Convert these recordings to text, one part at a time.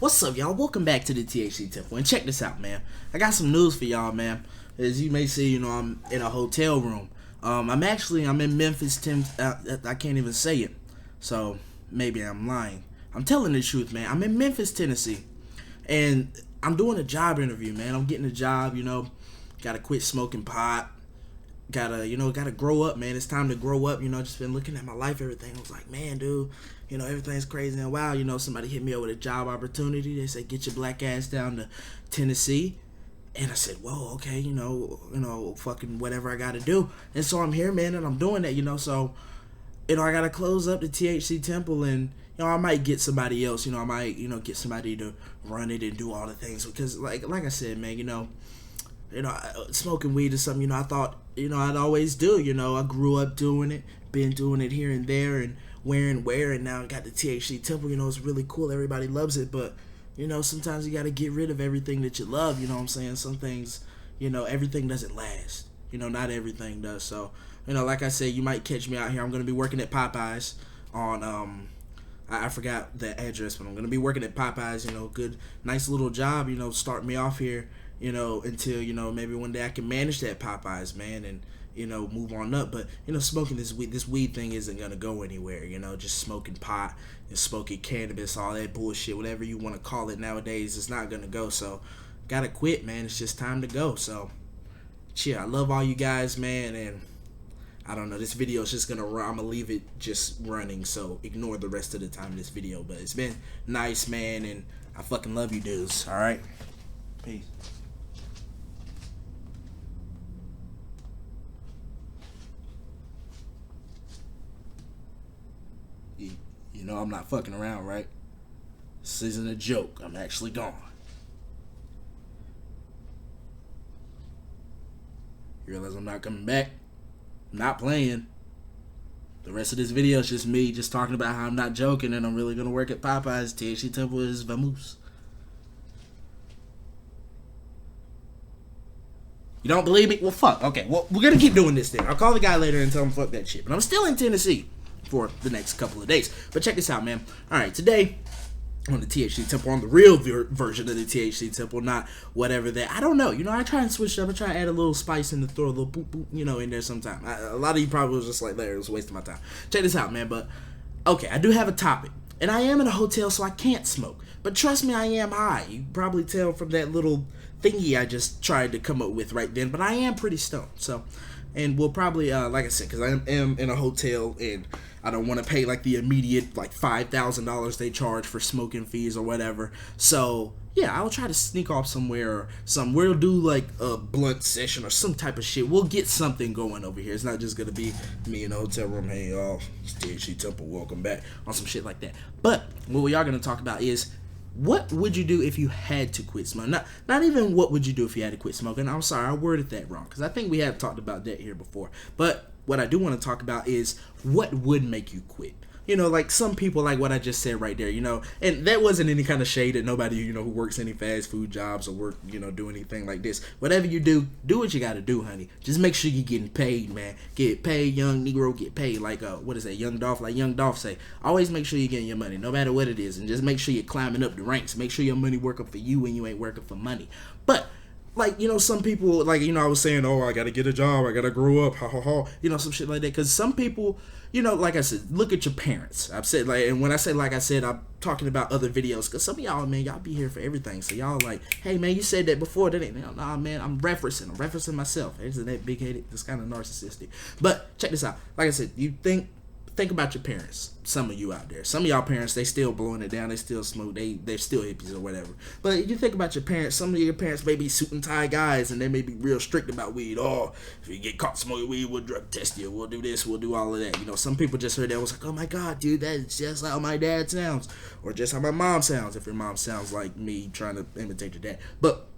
What's up, y'all? Welcome back to the THC Temple. And check this out, man. I got some news for y'all, man. As you may see, I'm in a hotel room. I'm in Memphis, I can't even say it. So, maybe I'm lying. I'm telling the truth, man. I'm in Memphis, Tennessee. And I'm doing a job interview, man. I'm getting a job, Gotta quit smoking pot. Gotta grow up, man. It's time to grow up, just been looking at my life, everything. I was like, man, dude, everything's crazy. And wow, somebody hit me up with a job opportunity. They said, get your black ass down to Tennessee. And I said, whoa, okay, fucking whatever I gotta do. And so I'm here, man, and I'm doing that, so, I gotta close up the THC Temple, and, I might get somebody else, I might, get somebody to run it and do all the things. Because, like I said, man, smoking weed is something, I thought, I'd always do. I grew up doing it, been doing it here and there, and and now I got the THC Temple. It's really cool. Everybody loves it, but, sometimes you got to get rid of everything that you love. You know what I'm saying? Some things, everything doesn't last. Not everything does. So, like I said, you might catch me out here. I'm going to be working at Popeyes on, I forgot the address, but I'm going to be working at Popeyes, good, nice little job, start me off here, until, maybe one day I can manage that Popeyes, man, and, move on up. But, smoking this weed thing isn't going to go anywhere, just smoking pot and smoking cannabis, all that bullshit, whatever you want to call it nowadays, it's not going to go. So, gotta quit, man. It's just time to go. So, cheer. I love all you guys, man, and I don't know, this video is just gonna run. I'm gonna leave it just running, so ignore the rest of the time of this video. But it's been nice, man, and I fucking love you dudes. Alright? Peace. I'm not fucking around, right? This isn't a joke. I'm actually gone. You realize I'm not coming back? I'm not playing. The rest of this video is just me just talking about how I'm not joking and I'm really going to work at Popeyes. THC Temple is vamoose. You don't believe me? Well, fuck. Okay, well, we're going to keep doing this then. I'll call the guy later and tell him fuck that shit. But I'm still in Tennessee for the next couple of days. But check this out, man. Alright, today on the THC Temple, on the real version of the THC Temple, not whatever that, I don't know, I try and switch it up, I try to add a little spice in the throw a little boop boop, in there sometime. A lot of you probably was just like, there, it was a waste of my time. Check this out, man, but, okay, I do have a topic, and I am in a hotel, so I can't smoke, but trust me, I am high. You can probably tell from that little thingy I just tried to come up with right then, but I am pretty stoned, so, and we'll probably, like I said, because I am in a hotel, and I don't want to pay, like, the immediate, like, $5,000 they charge for smoking fees or whatever. So, yeah, I'll try to sneak off somewhere. We'll do, like, a blunt session or some type of shit. We'll get something going over here. It's not just going to be me in the hotel room, hey, y'all, it's THC Temple, welcome back, on some shit like that. But what we are going to talk about is, what would you do if you had to quit smoking? Not even what would you do if you had to quit smoking. I'm sorry, I worded that wrong, because I think we have talked about that here before. But what I do want to talk about is what would make you quit. Like some people, like what I just said right there, and that wasn't any kind of shade at nobody, who works any fast food jobs or work, do anything like this. Whatever you do what you got to do, honey. Just make sure you're getting paid, man. Get paid, young Negro, get paid. Like, what is that, Young Dolph? Like Young Dolph say, always make sure you're getting your money, no matter what it is. And just make sure you're climbing up the ranks. Make sure your money working for you and you ain't working for money. But, like, some people, like, I was saying, oh, I gotta get a job, I gotta grow up, ha ha ha, some shit like that. Because some people, like I said, look at your parents. I've said, like, and when I say, like I said, I'm talking about other videos. Because some of y'all, man, y'all be here for everything. So y'all like, hey, man, you said that before, didn't it? Nah, man, I'm referencing myself. Isn't that big-headed? That's kind of narcissistic. But check this out. Like I said, you think about your parents. Some of you out there. Some of y'all parents, they still blowing it down. They still smoke. They're still hippies or whatever. But you think about your parents. Some of your parents may be suit and tie guys, and they may be real strict about weed. Oh, if you get caught smoking weed, we'll drug test you. We'll do this. We'll do all of that. Some people just heard that was like, oh my God, dude, that's just how my dad sounds, or just how my mom sounds. If your mom sounds like me trying to imitate your dad, but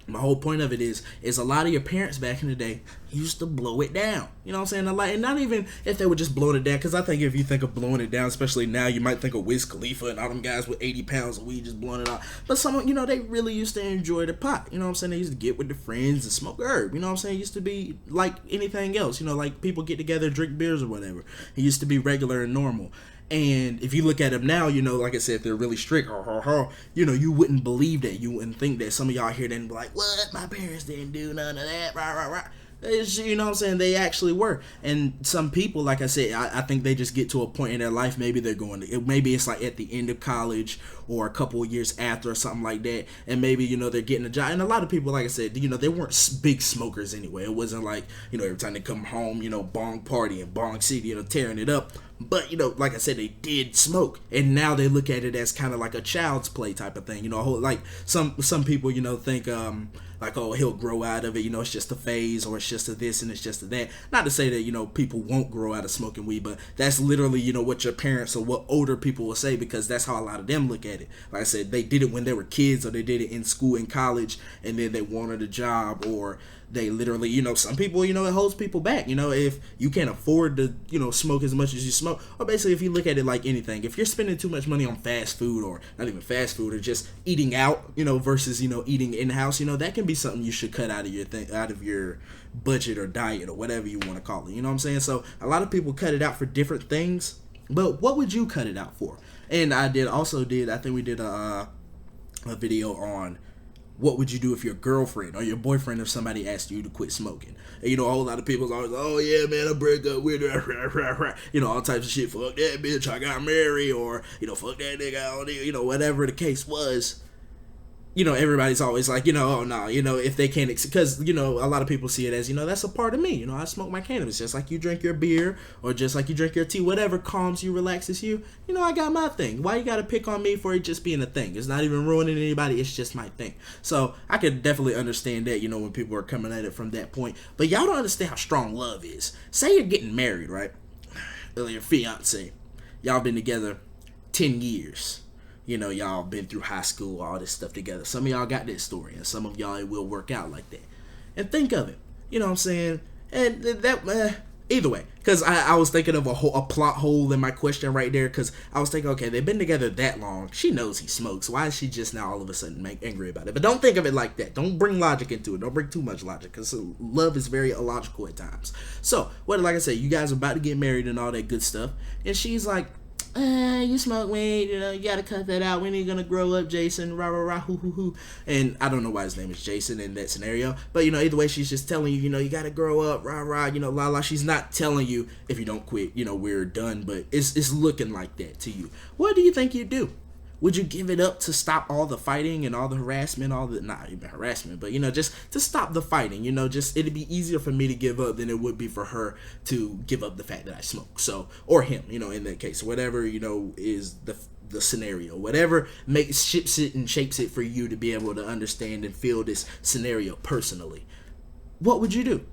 my whole point of it is a lot of your parents back in the day used to blow it down. You know what I'm saying? And not even if they were just blowing it down, because I think if you think of blowing it down, especially now, you might think of Wiz Khalifa and all them guys with 80 pounds of weed just blowing it out. But some, they really used to enjoy the pot. You know what I'm saying? They used to get with their friends and smoke herb. You know what I'm saying? It used to be like anything else. Like people get together, drink beers or whatever. It used to be regular and normal. And if you look at them now, like I said, they're really strict. You wouldn't believe that. You wouldn't think that. Some of y'all here then be like, what? My parents didn't do none of that. Rah, rah, rah. You know what I'm saying? They actually were. And some people, like I said, I think they just get to a point in their life. Maybe they're maybe it's like at the end of college or a couple of years after or something like that. And maybe, they're getting a job. And a lot of people, like I said, they weren't big smokers anyway. It wasn't like, every time they come home, bong party and bong city, tearing it up. But, like I said, they did smoke. And now they look at it as kind of like a child's play type of thing. Like some people, think, like, oh, he'll grow out of it, it's just a phase, or it's just a this and it's just a that. Not to say that, people won't grow out of smoking weed, but that's literally, what your parents or what older people will say, because that's how a lot of them look at it. Like I said, they did it when they were kids, or they did it in school, in college, and then they wanted a job, or they literally, some people, it holds people back. If you can't afford to, smoke as much as you smoke, or basically if you look at it like anything, if you're spending too much money on fast food, or not even fast food, or just eating out, versus, eating in-house, that can be something you should cut out of your budget or diet or whatever you want to call it. You know what I'm saying? So a lot of people cut it out for different things, but what would you cut it out for? And I think we did a video on what would you do if your girlfriend or your boyfriend or somebody asked you to quit smoking. And, a whole lot of people's always, oh yeah, man, I break up with her, all types of shit. Fuck that bitch, I got married, or, fuck that nigga, whatever the case was. Everybody's always like, oh no, if they can't, because, a lot of people see it as, that's a part of me. I smoke my cannabis just like you drink your beer, or just like you drink your tea, whatever calms you, relaxes you. I got my thing. Why you got to pick on me for it just being a thing? It's not even ruining anybody. It's just my thing. So I could definitely understand that, when people are coming at it from that point. But y'all don't understand how strong love is. Say you're getting married, right? Or your fiance. Y'all been together 10 years. Y'all been through high school, all this stuff together. Some of y'all got that story, and some of y'all, it will work out like that. And think of it. You know what I'm saying? And that, either way. Because I was thinking of a plot hole in my question right there. Because I was thinking, okay, they've been together that long. She knows he smokes. Why is she just now all of a sudden angry about it? But don't think of it like that. Don't bring logic into it. Don't bring too much logic. Because love is very illogical at times. So, like I said, you guys are about to get married and all that good stuff. And she's like, you smoke weed, you gotta cut that out. When are you gonna grow up, Jason? Rah, rah, rah, hoo, hoo, hoo. And I don't know why his name is Jason in that scenario. But, either way, she's just telling you, you gotta grow up, rah, rah, la, la. She's not telling you, if you don't quit, we're done. But it's looking like that to you. What do you think you'd do? Would you give it up to stop all the fighting and all the harassment, not even harassment, but, just to stop the fighting, just, it'd be easier for me to give up than it would be for her to give up the fact that I smoke. So, or him, in that case, whatever, is the scenario, whatever shapes it and shapes it for you to be able to understand and feel this scenario personally. What would you do?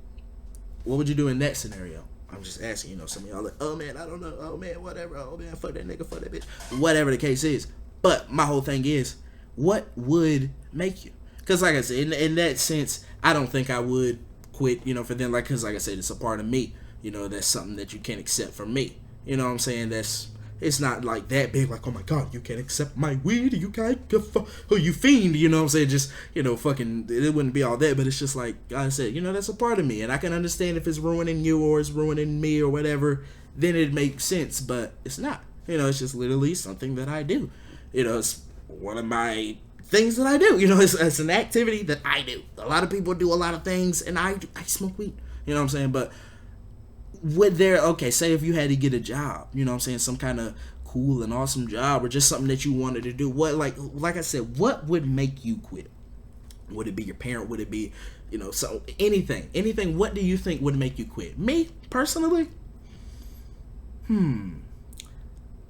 What would you do in that scenario? I'm just asking, some of y'all like, oh man, I don't know, oh man, whatever, oh man, fuck that nigga, fuck that bitch, whatever the case is. But my whole thing is, what would make you? Because like I said, in that sense, I don't think I would quit, for them, because like I said, it's a part of me, that's something that you can't accept from me. You know what I'm saying? It's not like that big, like, oh my God, you can't accept my weed, you can't give who you fiend, you know what I'm saying? Just, fucking, it wouldn't be all that, but it's just like I said, that's a part of me, and I can understand if it's ruining you or it's ruining me or whatever, then it makes sense, but it's not. It's just literally something that I do. It's one of my things that I do. It's an activity that I do. A lot of people do a lot of things, and I smoke weed. You know what I'm saying? But say if you had to get a job, some kind of cool and awesome job, or just something that you wanted to do. What, like I said, what would make you quit? Would it be your parent? Would it be, so anything? What do you think would make you quit? Me, personally?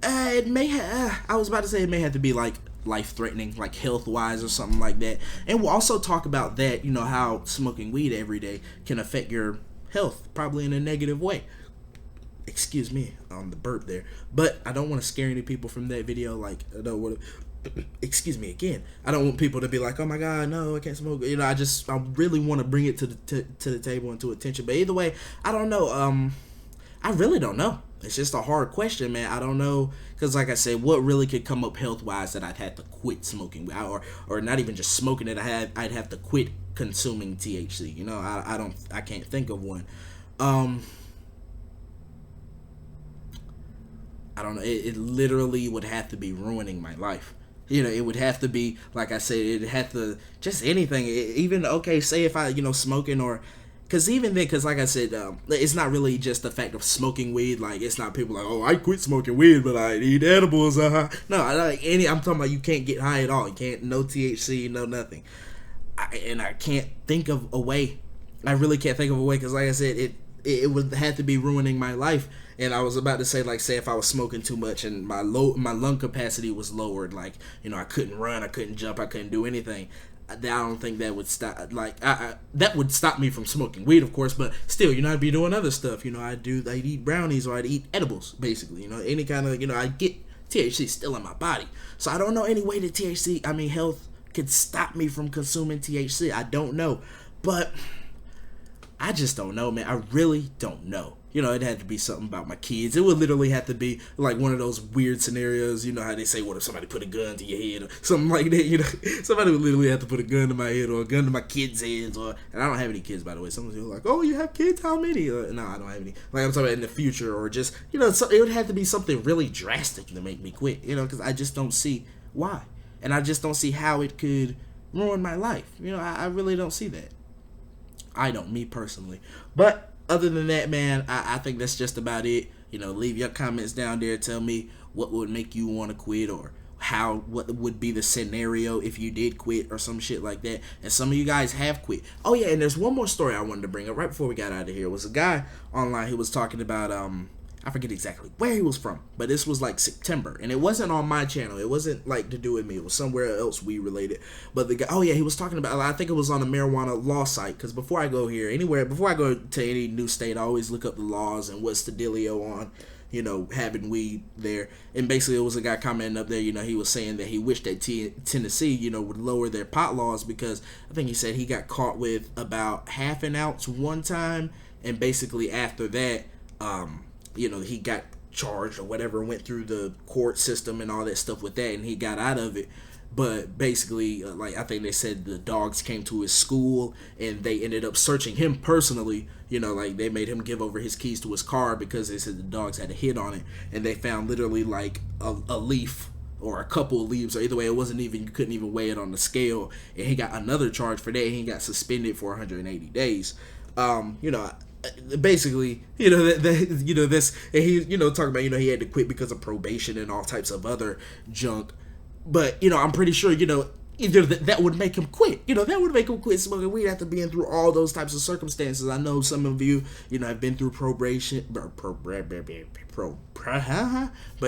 It may I was about to say it may have to be like life-threatening, like health-wise or something like that. And we'll also talk about that, how smoking weed every day can affect your health, probably in a negative way. Excuse me on the burp there. But I don't want to scare any people from that video. Excuse me again. I don't want people to be like, oh my God, no, I can't smoke. I really want to bring it to the table and to attention. But either way, I don't know. I really don't know. It's just a hard question, man. I don't know, because like I said, what really could come up health-wise that I'd have to quit smoking, or not even just smoking it. I'd have to quit consuming THC. I can't think of one. I I don't know. It literally would have to be ruining my life. You know, it would have to be, like I said, it had to, just anything. Even, okay, say if I, smoking or, because even then, because like I said, it's not really just the fact of smoking weed. Like, it's not people like, oh, I quit smoking weed, but I eat edibles. No, I'm talking about you can't get high at all. You can't, no THC, no nothing. And I can't think of a way. I really can't think of a way, because like I said, it would have to be ruining my life. And I was about to say, like, say if I was smoking too much and my lung capacity was lowered, like, I couldn't run, I couldn't jump, I couldn't do anything. I don't think that would stop. Like, that would stop me from smoking weed, of course. But still, I'd be doing other stuff. I'd eat brownies, or I'd eat edibles, basically. Any kind of, I'd get THC still in my body. So I don't know any way that health could stop me from consuming THC. I don't know, but I just don't know, man. I really don't know. It had to be something about my kids. It would literally have to be like one of those weird scenarios. How they say, what if somebody put a gun to your head or something like that? Somebody would literally have to put a gun to my head or a gun to my kids' heads. And I don't have any kids, by the way. Someone's like, oh, you have kids? How many? No, I don't have any. Like, I'm talking about in the future, or just, it would have to be something really drastic to make me quit, because I just don't see why. And I just don't see how it could ruin my life. I really don't see that. I don't, me personally. But other than that, man, I think that's just about it. Leave your comments down there. Tell me what would make you want to quit, or what would be the scenario if you did quit, or some shit like that. And some of you guys have quit. Oh yeah, and there's one more story I wanted to bring up right before we got out of here. It was a guy online who was talking about I forget exactly where he was from, but this was like September, and it wasn't on my channel. It wasn't like to do with me. It was somewhere else weed related. But the guy, oh yeah, he was talking about, I think it was on a marijuana law site, because before I go to any new state, I always look up the laws and what's the dealio on, having weed there. And basically it was a guy commenting up there, he was saying that he wished that Tennessee, would lower their pot laws, because I think he said he got caught with about half an ounce one time, and basically after that, he got charged or whatever, went through the court system and all that stuff with that, and he got out of it. But basically, I think they said the dogs came to his school, and they ended up searching him personally. They made him give over his keys to his car, because they said the dogs had a hit on it, and they found literally like a leaf or a couple of leaves, or either way, you couldn't even weigh it on the scale, and he got another charge for that. He got suspended for 180 days. Basically, this, and he, talking about, he had to quit because of probation and all types of other junk. But, I'm pretty sure, either that would make him quit. That would make him quit smoking weed after being through all those types of circumstances. I know some of you, have been through probation, but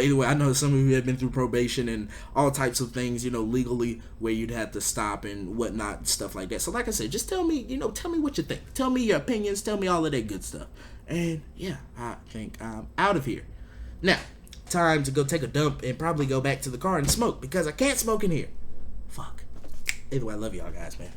either way, I know some of you have been through probation and all types of things, legally, where you'd have to stop and whatnot, and stuff like that. So like I said, just tell me what you think. Tell me your opinions. Tell me all of that good stuff. And yeah, I think I'm out of here. Now, time to go take a dump and probably go back to the car and smoke, because I can't smoke in here. Fuck. Either way, I love y'all guys, man.